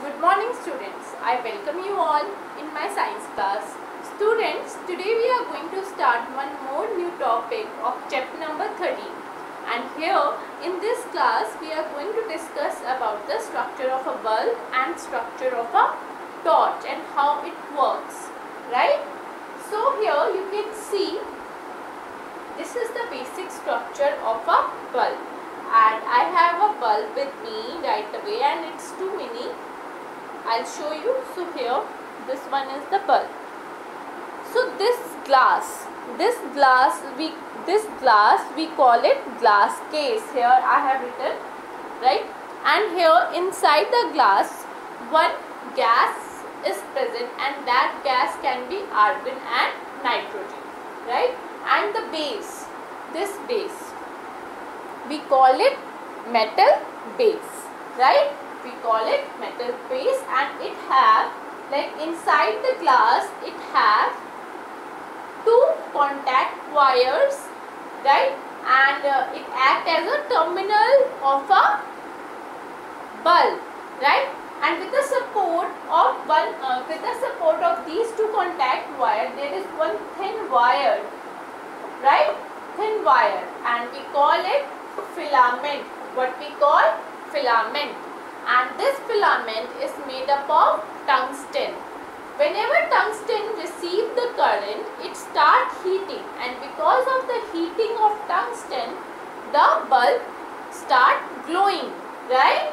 Good morning students. I welcome you all in my science class. Students, today we are going to start one more new topic of chapter number 13. And here in this class we are going to discuss about the structure of a bulb and structure of a torch and how it works. Right? So here you can see this is the basic structure of a bulb. And I have a bulb with me right away and it's too mini. I'll show you. So here this one is the bulb. So this glass we call it glass case. Here I have written, right? And here inside the glass one gas is present and that gas can be argon and nitrogen, right? And the base, this base, we call it metal base, right? We call it metal base, and it have, like inside the glass it have two contact wires, right? And it act as a terminal of a bulb, right? And with the support of these two contact wire, there is one thin wire, right? Thin wire, and we call it filament. What we call filament. And this filament is made up of tungsten. Whenever tungsten receives the current, it starts heating, and because of the heating of tungsten, the bulb start glowing, right?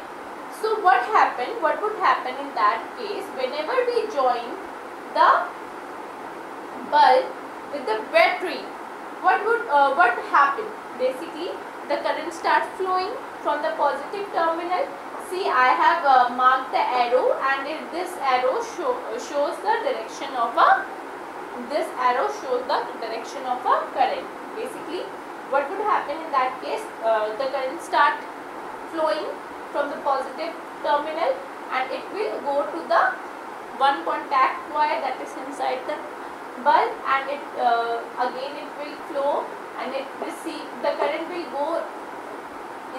So what would happen in that case? Whenever we join the bulb with the battery, what happen? Basically, the current starts flowing from the positive terminal. See, I have marked the arrow, and this arrow shows the direction of a current. Basically, what would happen in that case? The current start flowing from the positive terminal, and it will go to the one contact wire that is inside the bulb, and it again it will flow, and the current will go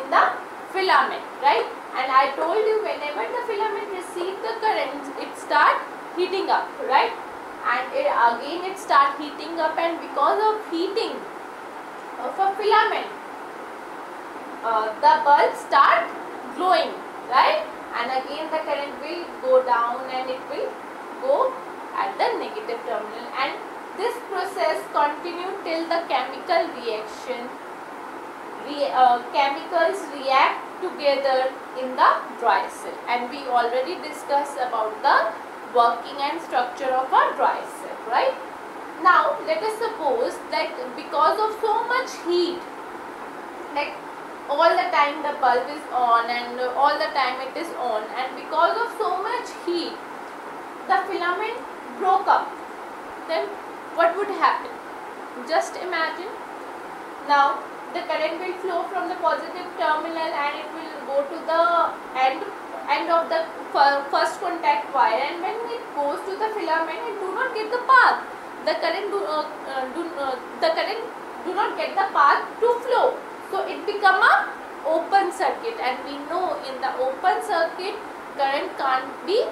in the filament, right? And I told you, whenever the filament receives the current, it start heating up, right? And it start heating up, and because of heating of a filament, the bulb start glowing, right? And again the current will go down, and it will go at the negative terminal, and this process continue till the chemicals react together in the dry cell. And we already discussed about the working and structure of a dry cell, right? Now let us suppose that because of so much heat, like all the time the bulb is on and all the time it is on, and because of so much heat the filament broke up, then what would happen? Just imagine. Now the current will flow from the positive terminal, and it will go to the end of the first contact wire, and when it goes to the filament, it do not get the path. The current do not get the path to flow, so it become a open circuit, and we know in the open circuit current can't be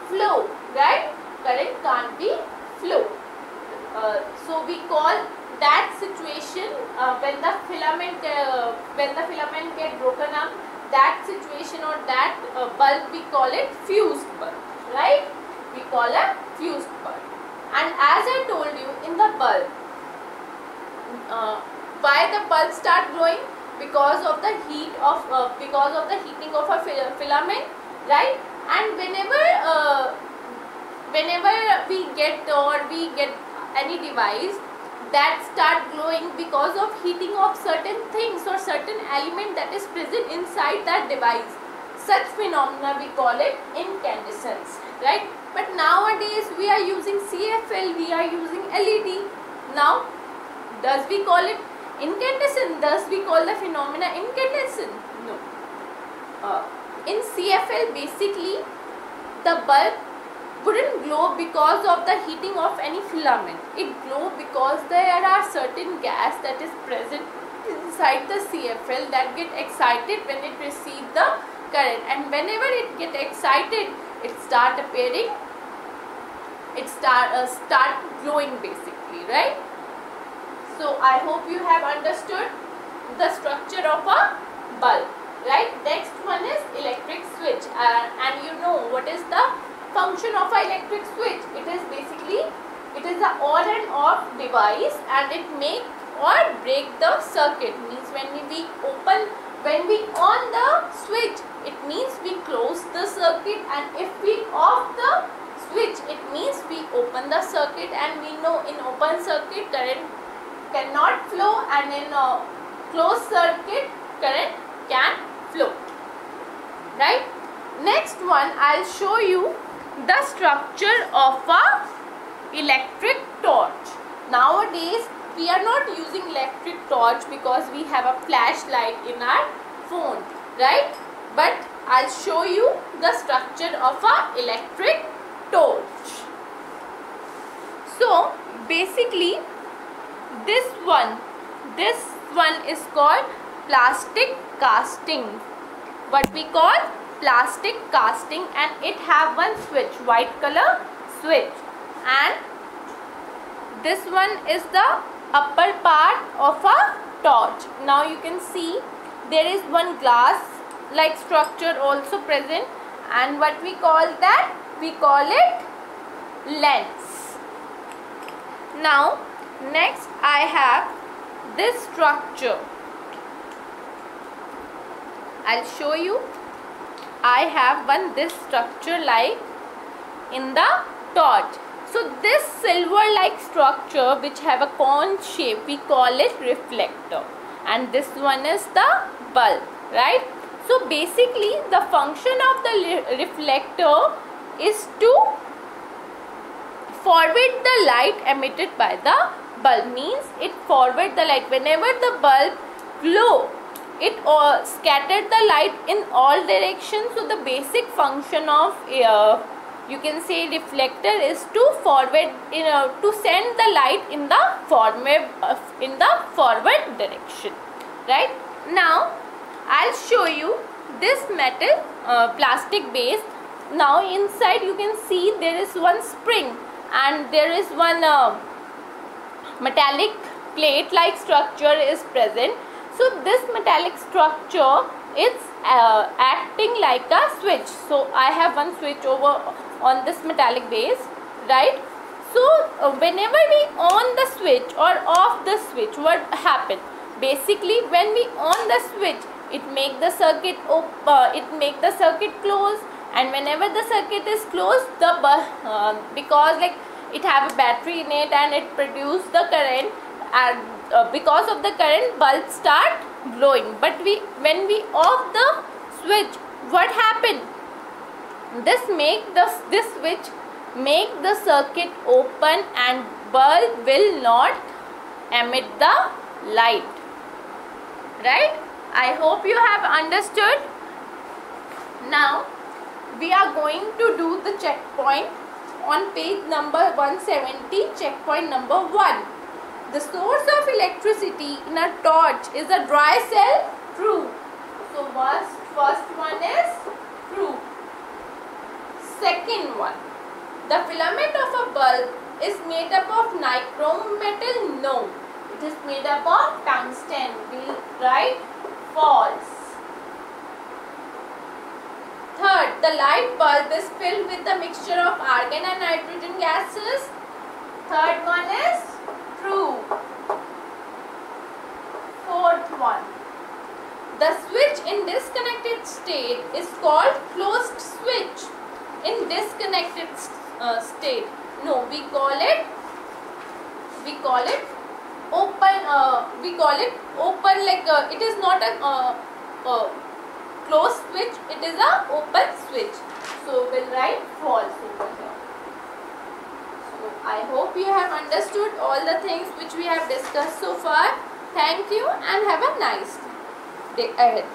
flow, right? Current can't be flow. So we call that situation when the filament get broken up, that situation or that bulb, we call it fused bulb, right? We call a fused bulb. And as I told you, in the bulb, why the bulb start glowing? Because of the heating of a filament, right? And whenever we get any device that start glowing because of heating of certain things or certain element that is present inside that device, such phenomena we call it incandescence, right? But nowadays we are using CFL, we are using LED. Now, does we call it incandescent? Does we call the phenomena incandescent? No. In CFL, basically the bulb wouldn't glow because of the heating of any filament. It glow because there are certain gas that is present inside the CFL that get excited when it receives the current, and whenever it get excited, it start appearing, it start glowing basically, right? So I hope you have understood the structure of a bulb, right? Next one is electric switch, and you know what is the function of an electric switch. It is basically, it is a on and off device, and it make or break the circuit. Means when we on the switch, it means we close the circuit, and if we off the switch, it means we open the circuit. And we know in open circuit current cannot flow, and in closed circuit current can flow, right? Next one, I'll show you the structure of a electric torch. Nowadays we are not using electric torch because we have a flashlight in our phone, right? But I'll show you the structure of a electric torch. So basically this one is called plastic casting. What we call plastic casting, and it have one switch, white color switch, and this one is the upper part of a torch. Now you can see there is one glass like structure also present, and what we call that? We call it lens. Now next I have this structure. I'll show you. I have this structure like in the torch. So this silver like structure which have a cone shape, we call it reflector, and this one is the bulb, right? So basically the function of the reflector is to forward the light emitted by the bulb. Means it forward the light. Whenever the bulb glow, it scattered the light in all directions. So the basic function of you can say reflector is to forward, to send the light in the forward direction, right? Now I'll show you this metal plastic base. Now inside you can see there is one spring, and there is one metallic plate like structure is present. So this metallic structure is acting like a switch. So I have one switch over on this metallic base, right? So whenever we on the switch or off the switch, what happen? Basically when we on the switch, it make the circuit close, and whenever the circuit is closed, the because like it have a battery in it and it produce the current, and because of the current, bulb start glowing. But when we off the switch, what happened? This switch make the circuit open, and bulb will not emit the light, right? I hope you have understood. Now we are going to do the checkpoint on page number 170, checkpoint number 1. The source of electricity in a torch is a dry cell. True. So first one is true. Second one, the filament of a bulb is made up of nichrome metal. No, it is made up of tungsten. We'll write false. Third, the light bulb is filled with a mixture of argon and nitrogen gases. Third one is true. Fourth one, the switch in disconnected state is called closed switch. In disconnected state, no, we call it open. We call it open, like it is not a closed switch, it is a open switch. So we'll write false over here. So I hope you have understood all the things which we have discussed so far. Thank you and have a nice day ahead.